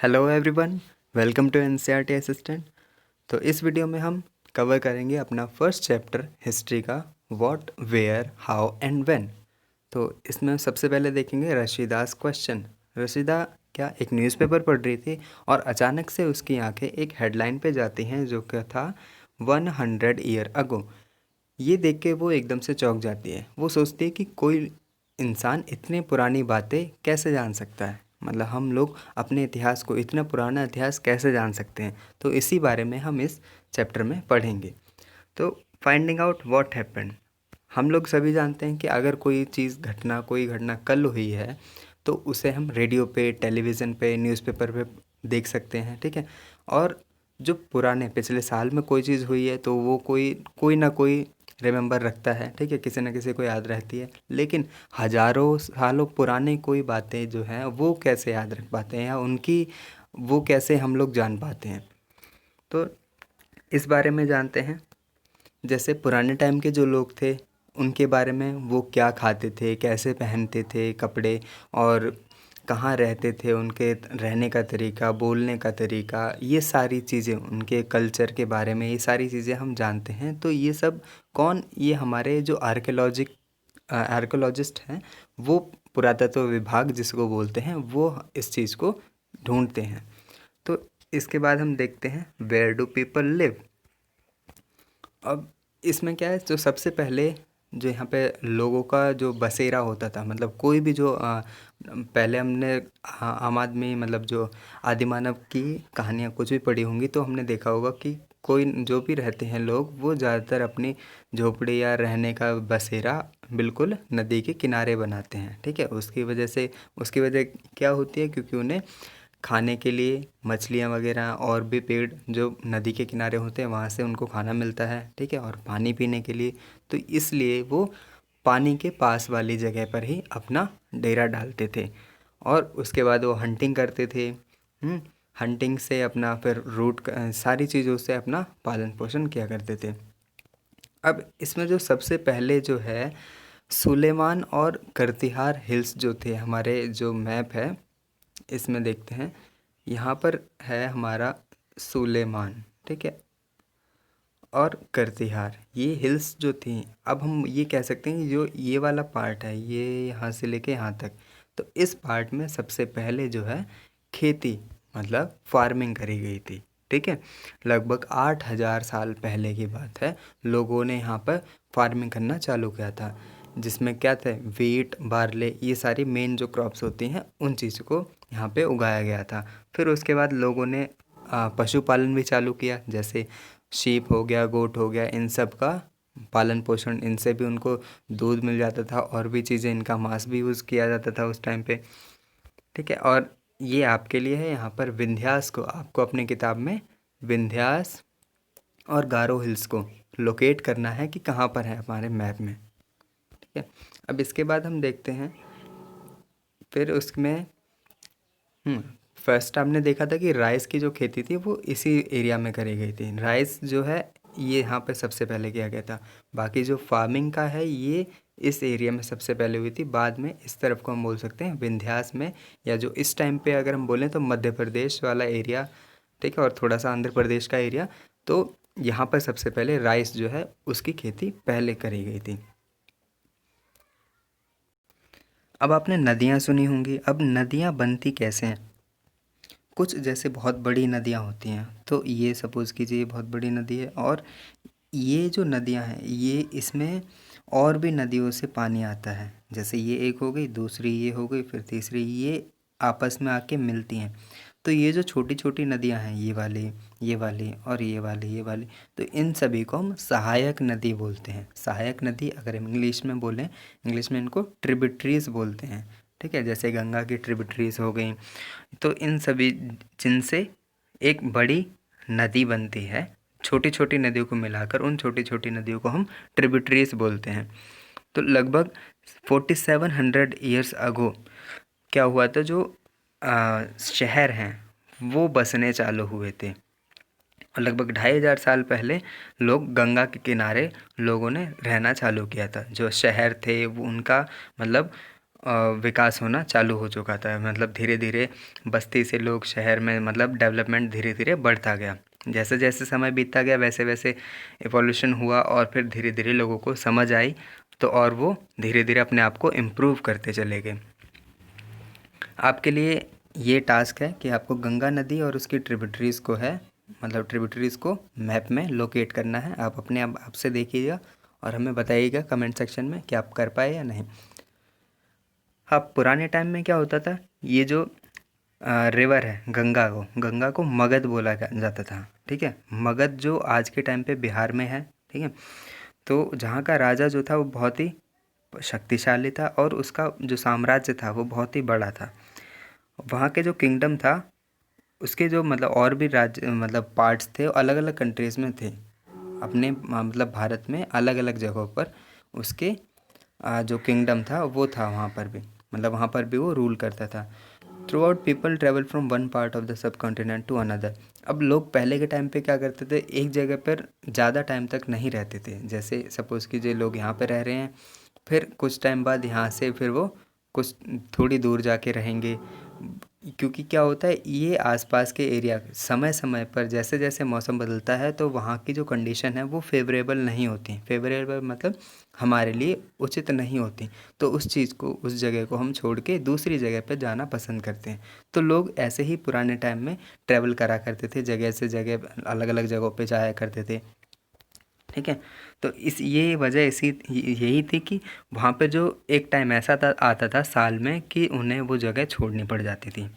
Hello everyone, welcome to NCERT assistant. तो इस video में हम कवर करेंगे अपना फर्स्ट चैप्टर हिस्ट्री का, what, where, how and when. तो इसमें सबसे पहले देखेंगे रशीदास क्वेश्चन। रशीदा क्या एक न्यूज़पेपर पढ़ रही थी और अचानक से उसकी आंखें एक हेडलाइन पे जाती हैं जो क्या था, 100 ईयर अगो। ये देख के वो एकदम से चौंक जाती है। वो सोचती है कि कोई इंसान इतने पुरानी बातें कैसे जान सकता है, मतलब हम लोग अपने इतिहास को, इतना पुराना इतिहास कैसे जान सकते हैं। तो इसी बारे में हम इस चैप्टर में पढ़ेंगे। तो फाइंडिंग आउट व्हाट हैपेंड। हम लोग सभी जानते हैं कि अगर कोई चीज़, कोई घटना कल हुई है तो उसे हम रेडियो पे, टेलीविज़न पे, न्यूज़पेपर पे देख सकते हैं, ठीक है। और जो पुराने पिछले साल में कोई चीज़ हुई है तो वो कोई कोई ना कोई रिमेंबर रखता है, ठीक है, किसी न किसी को याद रहती है। लेकिन हज़ारों सालों पुराने कोई बातें जो हैं वो कैसे याद रख पाते हैं, या उनकी वो कैसे हम लोग जान पाते हैं। तो इस बारे में जानते हैं। जैसे पुराने टाइम के जो लोग थे उनके बारे में, वो क्या खाते थे, कैसे पहनते थे कपड़े, और कहाँ रहते थे, उनके रहने का तरीका, बोलने का तरीका, ये सारी चीज़ें, उनके कल्चर के बारे में ये सारी चीज़ें हम जानते हैं। तो ये सब कौन, ये हमारे जो आर्कोलॉजिस्ट हैं, वो पुरातत्व विभाग जिसको बोलते हैं, वो इस चीज़ को ढूंढते हैं। तो इसके बाद हम देखते हैं वेयर डू पीपल लिव। अब इसमें क्या है, जो सबसे पहले जो यहाँ पे लोगों का जो बसेरा होता था, मतलब कोई भी जो पहले हमने आम आदमी, मतलब जो आदिमानव की कहानियाँ कुछ भी पढ़ी होंगी तो हमने देखा होगा कि कोई जो भी रहते हैं लोग, वो ज़्यादातर अपनी झोपड़ी या रहने का बसेरा बिल्कुल नदी के किनारे बनाते हैं, ठीक है। उसकी वजह क्या होती है, क्योंकि उन्हें खाने के लिए मछलियाँ वगैरह और भी पेड़ जो नदी के किनारे होते हैं वहाँ से उनको खाना मिलता है, ठीक है, और पानी पीने के लिए। तो इसलिए वो पानी के पास वाली जगह पर ही अपना डेरा डालते थे। और उसके बाद वो हंटिंग करते थे। हंटिंग से अपना फिर सारी चीज़ों से अपना पालन पोषण किया करते थे। अब इसमें जो सबसे पहले जो है, सुलेमान और करतिहार हिल्स जो थे, हमारे जो मैप है इसमें देखते हैं। यहाँ पर है हमारा सुलेमान, ठीक है, और करतिहार, ये हिल्स जो थी। अब हम ये कह सकते हैं कि जो ये वाला पार्ट है, ये यहाँ से लेके यहाँ तक, तो इस पार्ट में सबसे पहले जो है खेती, मतलब फार्मिंग करी गई थी, ठीक है। लगभग 8,000 साल पहले की बात है, लोगों ने यहाँ पर फार्मिंग करना चालू किया था, जिसमें क्या थे, वीट, बार्ले, ये सारी मेन जो क्रॉप्स होती हैं उन चीज़ों को यहाँ पे उगाया गया था। फिर उसके बाद लोगों ने पशुपालन भी चालू किया, जैसे शीप हो गया, गोट हो गया, इन सब का पालन पोषण, इनसे भी उनको दूध मिल जाता था और भी चीज़ें, इनका मांस भी यूज़ किया जाता था उस टाइम पे, ठीक है। और ये आपके लिए है, यहाँ पर विंध्यास को आपको अपनी किताब में विंध्यास और गारो हिल्स को लोकेट करना है कि कहाँ पर है हमारे मैप में, ठीक है। अब इसके बाद हम देखते हैं, फिर उसमें फर्स्ट आपने देखा था कि राइस की जो खेती थी वो इसी एरिया में करी गई थी। राइस जो है ये यहाँ पे सबसे पहले किया गया था। बाकी जो फार्मिंग का है ये इस एरिया में सबसे पहले हुई थी। बाद में इस तरफ को हम बोल सकते हैं विंध्यास में, या जो इस टाइम पे अगर हम बोलें तो मध्य प्रदेश वाला एरिया, ठीक है, और थोड़ा सा आंध्र प्रदेश का एरिया। तो यहाँ पर सबसे पहले राइस जो है उसकी खेती पहले करी गई थी। अब आपने नदियाँ सुनी होंगी। अब नदियाँ बनती कैसे हैं? कुछ जैसे बहुत बड़ी नदियाँ होती हैं, तो ये सपोज़ कीजिए बहुत बड़ी नदी है, और ये जो नदियाँ हैं ये, इसमें और भी नदियों से पानी आता है। जैसे ये एक हो गई, दूसरी ये हो गई, फिर तीसरी, ये आपस में आके मिलती हैं। तो ये जो छोटी छोटी नदियाँ हैं, ये वाली और ये वाली, तो इन सभी को हम सहायक नदी बोलते हैं। सहायक नदी अगर हम इंग्लिश में बोलें, इंग्लिश में इनको ट्रिब्यूटरीज बोलते हैं, ठीक है। जैसे गंगा की ट्रिब्यूटरीज हो गई, तो इन सभी, जिनसे एक बड़ी नदी बनती है, छोटी छोटी नदियों को मिलाकर उन छोटी छोटी नदियों को हम ट्रिब्यूटरीज बोलते हैं। तो लगभग 4700 ईयर्स अगो क्या हुआ था, जो शहर हैं वो बसने चालू हुए थे। और लगभग 2500 साल पहले लोग गंगा के किनारे लोगों ने रहना चालू किया था। जो शहर थे वो उनका, मतलब विकास होना चालू हो चुका था। मतलब धीरे धीरे बस्ती से लोग शहर में, मतलब डेवलपमेंट धीरे धीरे बढ़ता गया। जैसे जैसे समय बीतता गया वैसे वैसे इवोल्यूशन हुआ और फिर धीरे धीरे लोगों को समझ आई, तो और वो धीरे धीरे अपने आप को इम्प्रूव करते चले गए। आपके लिए ये टास्क है कि आपको गंगा नदी और उसकी ट्रिब्यूटरीज़ को है, मतलब ट्रिब्यूटरीज़ को मैप में लोकेट करना है। आप अपने आप से देखिएगा और हमें बताइएगा कमेंट सेक्शन में कि आप कर पाए या नहीं। अब पुराने टाइम में क्या होता था, ये जो रिवर है गंगा को मगध बोला जाता था। ठीक है, मगध जो आज के टाइम पे बिहार में है। ठीक है, तो जहाँ का राजा जो था वो बहुत ही शक्तिशाली था और उसका जो साम्राज्य था वो बहुत ही बड़ा था। वहाँ के जो किंगडम था उसके जो मतलब और भी राज्य मतलब पार्ट्स थे, अलग अलग कंट्रीज़ में थे अपने मतलब भारत में अलग अलग जगहों पर उसके जो किंगडम था वो था वहाँ पर भी, मतलब वहाँ पर भी वो रूल करता था। Throughout people travel from one part of the subcontinent to another. अब लोग पहले के टाइम पे क्या करते थे, एक जगह पर ज़्यादा टाइम तक नहीं रहते थे। जैसे सपोज़ कीजिए लोग यहाँ पे रह रहे हैं, फिर कुछ टाइम बाद यहाँ से फिर वो कुछ थोड़ी दूर जाके रहेंगे। क्योंकि क्या होता है, ये आसपास के एरिया समय समय पर जैसे जैसे मौसम बदलता है तो वहाँ की जो कंडीशन है वो फेवरेबल नहीं होती। फेवरेबल मतलब हमारे लिए उचित नहीं होती। तो उस चीज़ को, उस जगह को हम छोड़ के दूसरी जगह पर जाना पसंद करते हैं। तो लोग ऐसे ही पुराने टाइम में ट्रैवल करा करते थे, जगह से जगह अलग अलग जगहों पे जाया करते थे। ठीक है, तो इस ये वजह इसी यही थी कि वहाँ पे जो एक टाइम ऐसा आता था साल में कि उन्हें वो जगह छोड़नी पड़ जाती थी।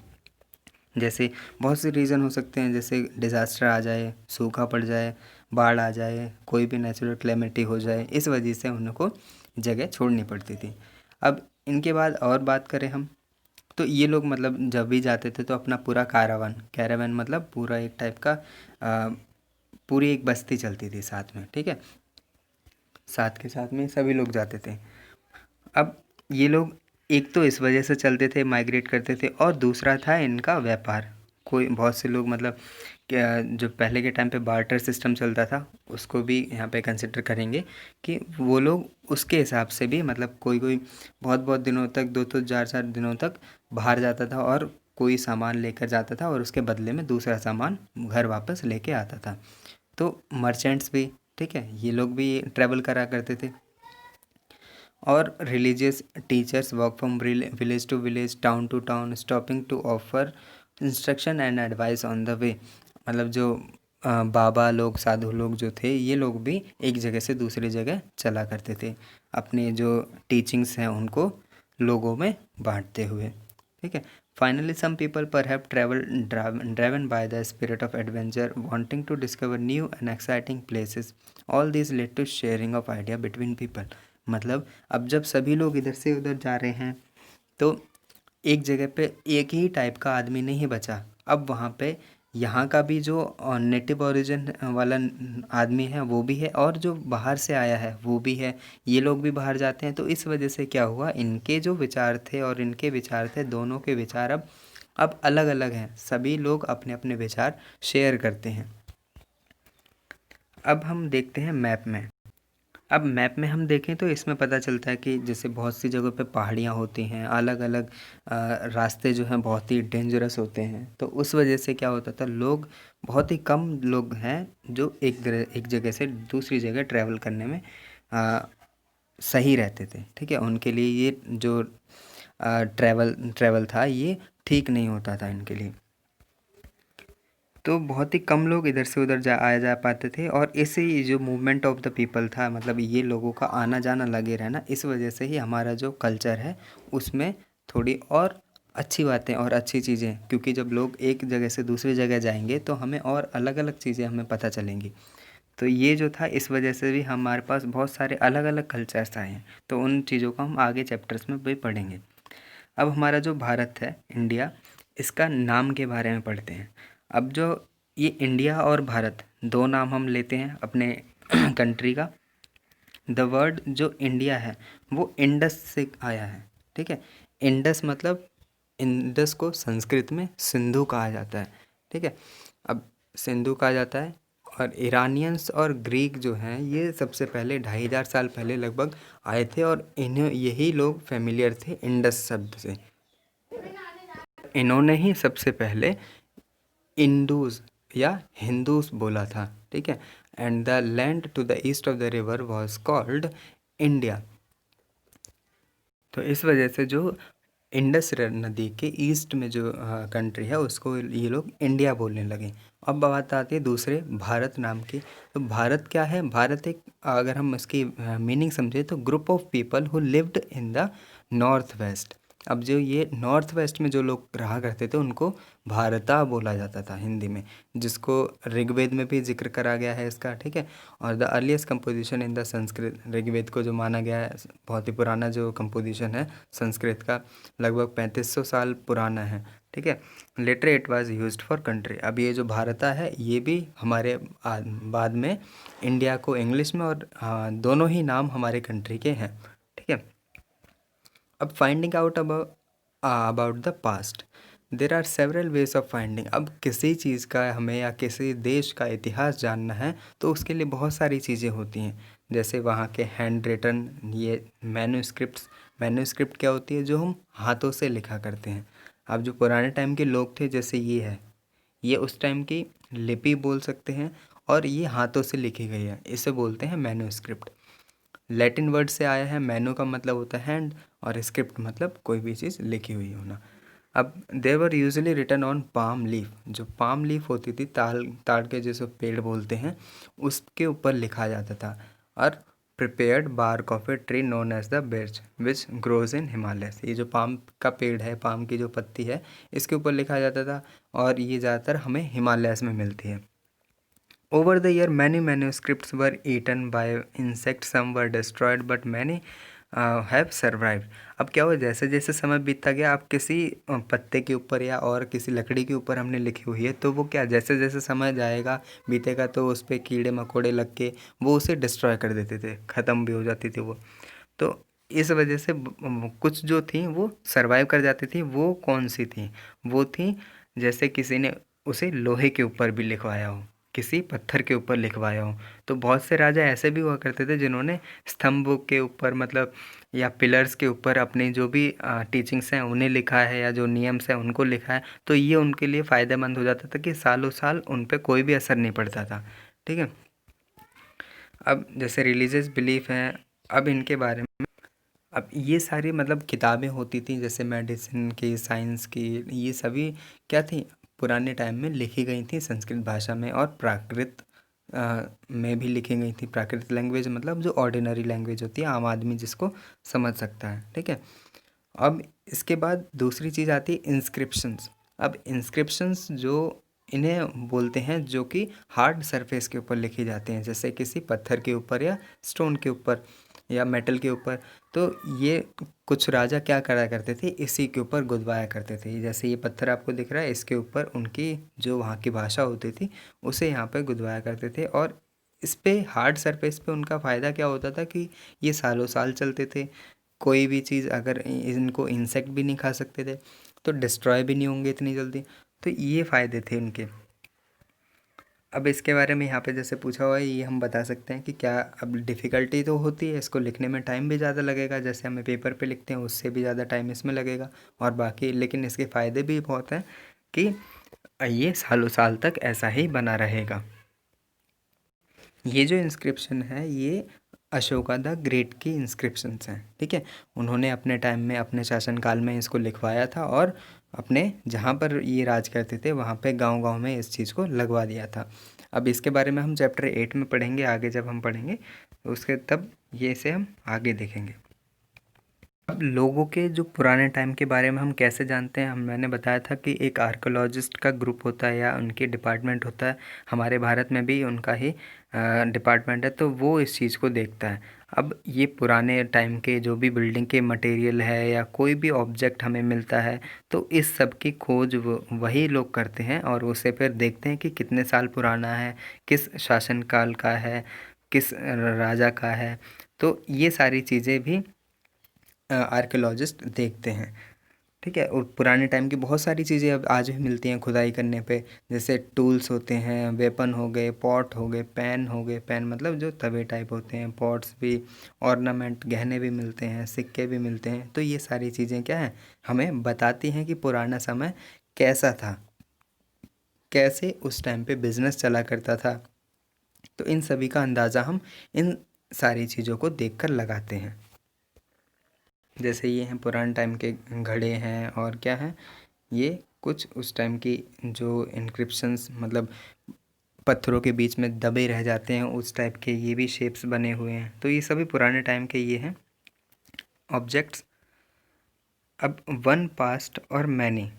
जैसे बहुत से रीज़न हो सकते हैं, जैसे डिज़ास्टर आ जाए, सूखा पड़ जाए, बाढ़ आ जाए, कोई भी नेचुरल कैलेमिटी हो जाए, इस वजह से उनको जगह छोड़नी पड़ती थी। अब इनके बाद और बात करें हम, तो ये लोग मतलब जब भी जाते थे तो अपना पूरा कैरावन मतलब पूरा एक टाइप का पूरी एक बस्ती चलती थी साथ में। ठीक है, साथ के साथ में सभी लोग जाते थे। अब ये लोग एक तो इस वजह से चलते थे, माइग्रेट करते थे, और दूसरा था इनका व्यापार। कोई बहुत से लोग मतलब क्या, जो पहले के टाइम पे बार्टर सिस्टम चलता था उसको भी यहाँ पे कंसिडर करेंगे कि वो लोग उसके हिसाब से भी, मतलब कोई कोई बहुत बहुत दिनों तक, दो दो चार चार दिनों तक बाहर जाता था और कोई सामान लेकर जाता था और उसके बदले में दूसरा सामान घर वापस लेके आता था। तो मर्चेंट्स भी, ठीक है, ये लोग भी ट्रैवल करा करते थे। और religious teachers work from village to village, town to town, stopping to offer instruction and advice on the way. मतलब जो बाबा लोग, साधु लोग जो थे, ये लोग भी एक जगह से दूसरी जगह चला करते थे, अपने जो टीचिंग्स हैं उनको लोगों में बांटते हुए। ठीक है, finally some people perhaps travel driven by the spirit of adventure, wanting to discover new and exciting places. All this led to sharing of idea between people. मतलब अब जब सभी लोग इधर से उधर जा रहे हैं तो एक जगह पे एक ही टाइप का आदमी नहीं बचा। अब वहाँ पे यहाँ का भी जो नेटिव ओरिजिन वाला आदमी है वो भी है, और जो बाहर से आया है वो भी है। ये लोग भी बाहर जाते हैं। तो इस वजह से क्या हुआ, इनके जो विचार थे और इनके विचार थे, दोनों के विचार अब अलग अलग हैं। सभी लोग अपने अपने विचार शेयर करते हैं। अब हम देखते हैं मैप में। अब मैप में हम देखें तो इसमें पता चलता है कि जैसे बहुत सी जगहों पे पहाड़ियाँ होती हैं, अलग अलग रास्ते जो हैं बहुत ही डेंजरस होते हैं। तो उस वजह से क्या होता था, लोग बहुत ही कम लोग हैं जो एक जगह से दूसरी जगह ट्रैवल करने में आ, सही रहते थे। ठीक है, उनके लिए ये जो ट्रैवल था ये ठीक नहीं होता था इनके लिए। तो बहुत ही कम लोग इधर से उधर आया जा पाते थे, और ऐसे ही जो मूवमेंट ऑफ द पीपल था, मतलब ये लोगों का आना जाना लगे रहना, इस वजह से ही हमारा जो कल्चर है उसमें थोड़ी और अच्छी बातें और अच्छी चीज़ें, क्योंकि जब लोग एक जगह से दूसरी जगह जाएंगे तो हमें और अलग अलग चीज़ें हमें पता चलेंगी। तो ये जो था, इस वजह से भी हमारे पास बहुत सारे अलग अलग कल्चर्स आए हैं। तो उन चीज़ों को हम आगे चैप्टर्स में भी पढ़ेंगे। अब हमारा जो भारत है, इंडिया, इसका नाम के बारे में पढ़ते हैं। अब जो ये इंडिया और भारत दो नाम हम लेते हैं अपने कंट्री का। द वर्ड जो इंडिया है वो इंडस से आया है। ठीक है, इंडस मतलब, इंडस को संस्कृत में सिंधु कहा जाता है। ठीक है, अब सिंधु कहा जाता है, और ईरानियंस और ग्रीक जो हैं ये सबसे पहले 2500 साल पहले लगभग आए थे और इन्हें यही लोग फेमिलियर थे इंडस शब्द से। इन्होंने ही सबसे पहले इंडूज या हिंदूस बोला था, ठीक है। And the land to the east of the river was called India. तो इस वजह से जो इंडस नदी के ईस्ट में जो कंट्री है उसको ये लोग इंडिया बोलने लगे। अब बात आती है दूसरे भारत नाम की। तो भारत क्या है? भारत एक, अगर हम इसकी मीनिंग समझे तो group of people who lived in the north west. अब जो ये नॉर्थ वेस्ट में जो लोग रहा करते थे उनको भारता बोला जाता था हिंदी में, जिसको ऋग्वेद में भी जिक्र करा गया है इसका, ठीक है। और the earliest composition in the Sanskrit, Rigveda को जो माना गया है बहुत ही पुराना जो कंपोजिशन है संस्कृत का, लगभग 3500 साल पुराना है, ठीक है। Later it was used for country. अब ये जो भारता है ये भी हमारे बाद में इंडिया को इंग्लिश में और दोनों ही नाम हमारे कंट्री के हैं, ठीक है। अब finding out about the past, there are several ways of finding. अब किसी चीज़ का हमें या किसी देश का इतिहास जानना है तो उसके लिए बहुत सारी चीज़ें होती हैं, जैसे वहाँ के हैंड रिटन, ये मैन्यूस्क्रिप्ट्स। मैन्यूस्क्रिप्ट क्या होती है? जो हम हाथों से लिखा करते हैं। अब जो पुराने टाइम के लोग थे जैसे ये है, ये उस टाइम की लिपि बोल सकते हैं और ये हाथों से लिखी गई है, इसे बोलते हैं मैन्यूस्क्रिप्ट। लैटिन वर्ड से आया है, मैनू का मतलब होता है हैंड और स्क्रिप्ट मतलब कोई भी चीज़ लिखी हुई होना। अब they were usually written on palm leaf, जो पाम लीफ होती थी, ताड़ के जैसे पेड़ बोलते हैं, उसके ऊपर लिखा जाता था। और prepared bark of a tree known as the birch which grows in Himalaya. ये जो पाम का पेड़ है, पाम की जो पत्ती है, इसके ऊपर लिखा जाता था और ये ज़्यादातर हमें हिमालयस में मिलती है। Over the year, many manuscripts were eaten by insects, some were destroyed, but many have survived. अब क्या हुआ, जैसे जैसे समय बीतता गया, अब किसी पत्ते के ऊपर या और किसी लकड़ी के ऊपर हमने लिखी हुई है तो वो क्या, जैसे जैसे समय जाएगा बीतेगा तो उस पर कीड़े मकोड़े लग के वो उसे डिस्ट्रॉय कर देते थे, ख़त्म भी हो जाती थी वो। तो इस वजह से कुछ जो थी वो सरवाइव कर जाती थी। वो कौन सी थी? वो थी जैसे किसी ने उसे लोहे के ऊपर भी लिखवाया हो, किसी पत्थर के ऊपर लिखवाया हो। तो बहुत से राजा ऐसे भी हुआ करते थे जिन्होंने स्तंभ के ऊपर मतलब या पिलर्स के ऊपर अपनी जो भी टीचिंग्स हैं उन्हें लिखा है या जो नियम्स हैं उनको लिखा है, तो ये उनके लिए फ़ायदेमंद हो जाता था कि सालों साल उन पे कोई भी असर नहीं पड़ता था, ठीक है। अब जैसे रिलीजियस बिलीफ हैं, अब इनके बारे में, अब ये सारी मतलब किताबें होती थी जैसे मेडिसिन की, साइंस की, ये सभी क्या थी, पुराने टाइम में लिखी गई थी संस्कृत भाषा में और प्राकृत में भी लिखी गई थी। प्राकृत लैंग्वेज मतलब जो ऑर्डिनरी लैंग्वेज होती है, आम आदमी जिसको समझ सकता है, ठीक है। अब इसके बाद दूसरी चीज़ आती है इंस्क्रिप्शंस। अब इंस्क्रिप्शंस जो इन्हें बोलते हैं जो कि हार्ड सरफेस के ऊपर लिखे जाते हैं, जैसे किसी पत्थर के ऊपर या स्टोन के ऊपर या मेटल के ऊपर। तो ये कुछ राजा क्या करा करते थे, इसी के ऊपर गुदवाया करते थे। जैसे ये पत्थर आपको दिख रहा है, इसके ऊपर उनकी जो वहाँ की भाषा होती थी उसे यहाँ पे गुदवाया करते थे। और इस पे हार्ड सरफेस पे उनका फ़ायदा क्या होता था कि ये सालों साल चलते थे। कोई भी चीज़ अगर इनको इंसेक्ट भी नहीं खा सकते थे तो डिस्ट्रॉय भी नहीं होंगे इतनी जल्दी। तो ये फ़ायदे थे उनके। अब इसके बारे में यहाँ पे जैसे पूछा हुआ है, ये हम बता सकते हैं कि क्या, अब डिफ़िकल्टी तो होती है, इसको लिखने में टाइम भी ज़्यादा लगेगा, जैसे हमें पेपर पे लिखते हैं उससे भी ज़्यादा टाइम इसमें लगेगा और बाकी, लेकिन इसके फ़ायदे भी बहुत हैं कि ये सालों साल तक ऐसा ही बना रहेगा। ये जो इंस्क्रिप्शन है ये अशोका द ग्रेट की इंस्क्रिप्शंस हैं, ठीक है। उन्होंने अपने टाइम में, अपने शासनकाल में इसको लिखवाया था और अपने जहाँ पर ये राज करते थे वहाँ पे गांव-गांव में इस चीज़ को लगवा दिया था। अब इसके बारे में हम चैप्टर 8 में पढ़ेंगे, आगे जब हम पढ़ेंगे तो उसके तब ये से हम आगे देखेंगे। अब लोगों के जो पुराने टाइम के बारे में हम कैसे जानते हैं, मैंने बताया था कि एक आर्कोलॉजिस्ट का ग्रुप होता है या उनकी डिपार्टमेंट होता है। हमारे भारत में भी उनका ही डिपार्टमेंट है, तो वो इस चीज़ को देखता है। अब ये पुराने टाइम के जो भी बिल्डिंग के मटेरियल है या कोई भी ऑब्जेक्ट हमें मिलता है तो इस सब की खोज वही लोग करते हैं और उसे फिर देखते हैं कि कितने साल पुराना है, किस शासनकाल का है, किस राजा का है। तो ये सारी चीज़ें भी आर्कियोलॉजिस्ट देखते हैं, ठीक है। और पुराने टाइम की बहुत सारी चीज़ें अब आज भी मिलती हैं खुदाई करने पे, जैसे टूल्स होते हैं, वेपन हो गए, पॉट हो गए, पैन हो गए, पैन मतलब जो तवे टाइप होते हैं, पॉट्स भी, ऑर्नामेंट गहने भी मिलते हैं, सिक्के भी मिलते हैं। तो ये सारी चीज़ें क्या हैं, हमें बताती हैं कि पुराना समय कैसा था, कैसे उस टाइम पे बिजनेस चला करता था। तो इन सभी का अंदाज़ा हम इन सारी चीज़ों को देखकर लगाते हैं। जैसे ये हैं पुराने टाइम के घड़े हैं, और क्या है, ये कुछ उस टाइम की जो इंक्रिप्शंस मतलब पत्थरों के बीच में दबे रह जाते हैं उस टाइप के, ये भी शेप्स बने हुए हैं। तो ये सभी पुराने टाइम के ये हैं ऑब्जेक्ट्स। अब वन पास्ट और मैनी,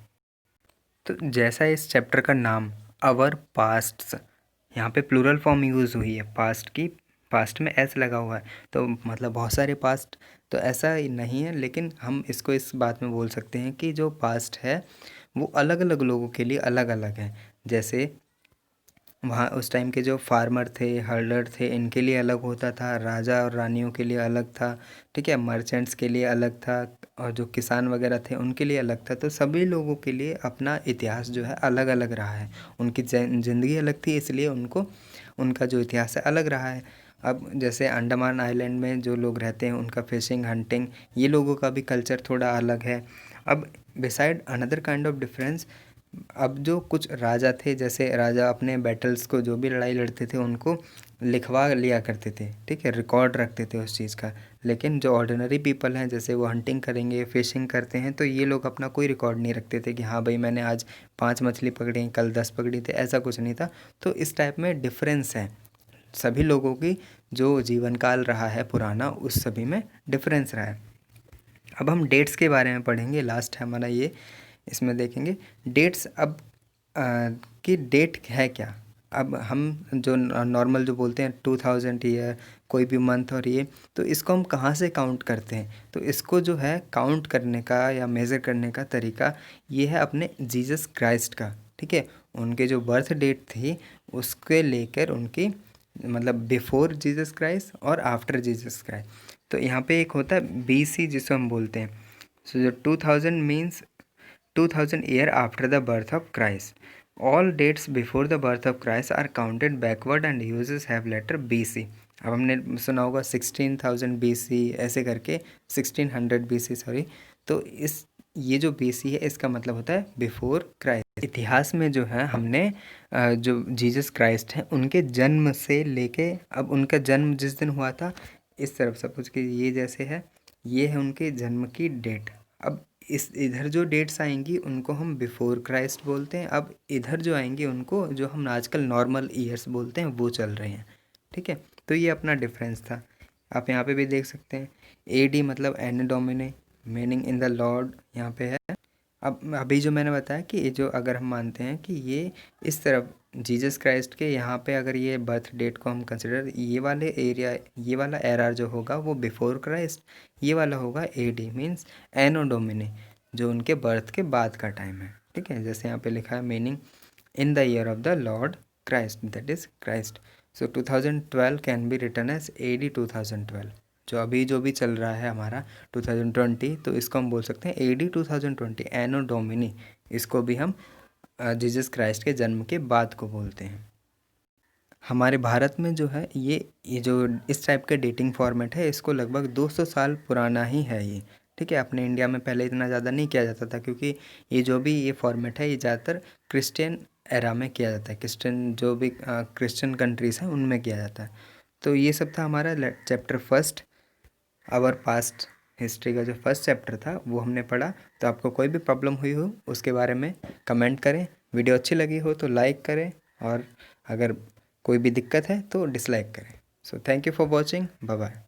तो जैसा इस चैप्टर का नाम अवर पास्ट्स, यहाँ पे प्लूरल फॉर्म यूज़ हुई है पास्ट की, पास्ट में एस लगा हुआ है, तो मतलब बहुत सारे पास्ट, तो ऐसा ही नहीं है, लेकिन हम इसको इस बात में बोल सकते हैं कि जो पास्ट है वो अलग अलग लोगों के लिए अलग अलग है। जैसे वहाँ उस टाइम के जो फार्मर थे, हर्डर थे, इनके लिए अलग होता था, राजा और रानियों के लिए अलग था, ठीक है, मर्चेंट्स के लिए अलग था, और जो किसान वगैरह थे उनके लिए अलग था। तो सभी लोगों के लिए अपना इतिहास जो है अलग अलग रहा है। उनकी ज़िंदगी अलग थी, इसलिए उनको उनका जो इतिहास है अलग रहा है। अब जैसे अंडमान आइलैंड में जो लोग रहते हैं उनका फिशिंग, हंटिंग, ये लोगों का भी कल्चर थोड़ा अलग है। अब beside another kind of difference, अब जो कुछ राजा थे, जैसे राजा अपने बैटल्स को, जो भी लड़ाई लड़ते थे उनको लिखवा लिया करते थे, ठीक है, रिकॉर्ड रखते थे उस चीज़ का। लेकिन जो ऑर्डिनरी पीपल हैं, जैसे वो हंटिंग करेंगे, फिशिंग करते हैं, तो ये लोग अपना कोई रिकॉर्ड नहीं रखते थे कि हाँ भाई मैंने आज 5 मछली पकड़ी, कल 10 पकड़ी थे, ऐसा कुछ नहीं था। तो इस टाइप में डिफरेंस है, सभी लोगों की जो जीवन काल रहा है पुराना, उस सभी में डिफरेंस रहा है। अब हम डेट्स के बारे में पढ़ेंगे, लास्ट है हमारा ये, इसमें देखेंगे डेट्स। अब कि डेट है क्या। अब हम जो नॉर्मल जो बोलते हैं 2000 ईयर, कोई भी मंथ और ये, तो इसको हम कहाँ से काउंट करते हैं। तो इसको जो है काउंट करने का या मेज़र करने का तरीका ये है अपने जीसस क्राइस्ट का, ठीक है। उनके जो बर्थ डेट थी उसके लेकर उनकी मतलब बिफोर जीसस क्राइस्ट और आफ्टर जीसस क्राइस्ट। तो यहाँ पे एक होता है BC जिसको हम बोलते हैं। सो जो 2000 means 2000 year after the birth of Christ. All dates before the birth of Christ are counted backward and uses have letter BC। अब हमने सुना होगा 16,000 BC ऐसे करके, 1600 BC सॉरी। तो इस ये जो BC है इसका मतलब होता है बिफोर क्राइस्ट। इतिहास में जो है हमने जो जीसस क्राइस्ट हैं उनके जन्म से लेके, अब उनका जन्म जिस दिन हुआ था, इस तरफ सपोज कि ये जैसे है, ये है उनके जन्म की डेट। अब इस इधर जो डेट्स आएंगी उनको हम बिफोर क्राइस्ट बोलते हैं। अब इधर जो आएंगे उनको जो हम आजकल नॉर्मल ईयर्स बोलते हैं वो चल रहे हैं, ठीक है। तो ये अपना डिफरेंस था। आप यहाँ पे भी देख सकते हैं AD मतलब एन डोमिने, मीनिंग इन द लॉर्ड यहाँ पे है। अब अभी जो मैंने बताया कि ये जो अगर हम मानते हैं कि ये इस तरफ जीसस क्राइस्ट के यहाँ पे अगर ये बर्थ डेट को हम कंसिडर, ये वाले एरिया, ये वाला एरर जो होगा वो बिफोर क्राइस्ट, ये वाला होगा AD मीन्स एनो डोमिनी, जो उनके बर्थ के बाद का टाइम है, ठीक है। जैसे यहाँ पे लिखा है meaning in the year of the lord Christ, that is Christ. So 2012 can be written as AD 2012। जो अभी जो भी चल रहा है हमारा 2020, तो इसको हम बोल सकते हैं AD 2020 एनो डोमिनी। इसको भी हम जीसस क्राइस्ट के जन्म के बाद को बोलते हैं। हमारे भारत में जो है ये जो इस टाइप का डेटिंग फॉर्मेट है, इसको लगभग 200 साल पुराना ही है ये, ठीक है। अपने इंडिया में पहले इतना ज़्यादा नहीं किया जाता था, क्योंकि ये जो भी ये फॉर्मेट है ये ज़्यादातर क्रिश्चियन एरा में किया जाता है, क्रिश्चियन जो भी क्रिश्चियन कंट्रीज़ हैं उनमें किया जाता है। तो ये सब था हमारा chapter first, our past history का जो फर्स्ट चैप्टर था वो हमने पढ़ा। तो आपको कोई भी प्रॉब्लम हुई हो उसके बारे में कमेंट करें, वीडियो अच्छी लगी हो तो लाइक करें, और अगर कोई भी दिक्कत है तो डिसलाइक करें। So thank you for watching, bye bye.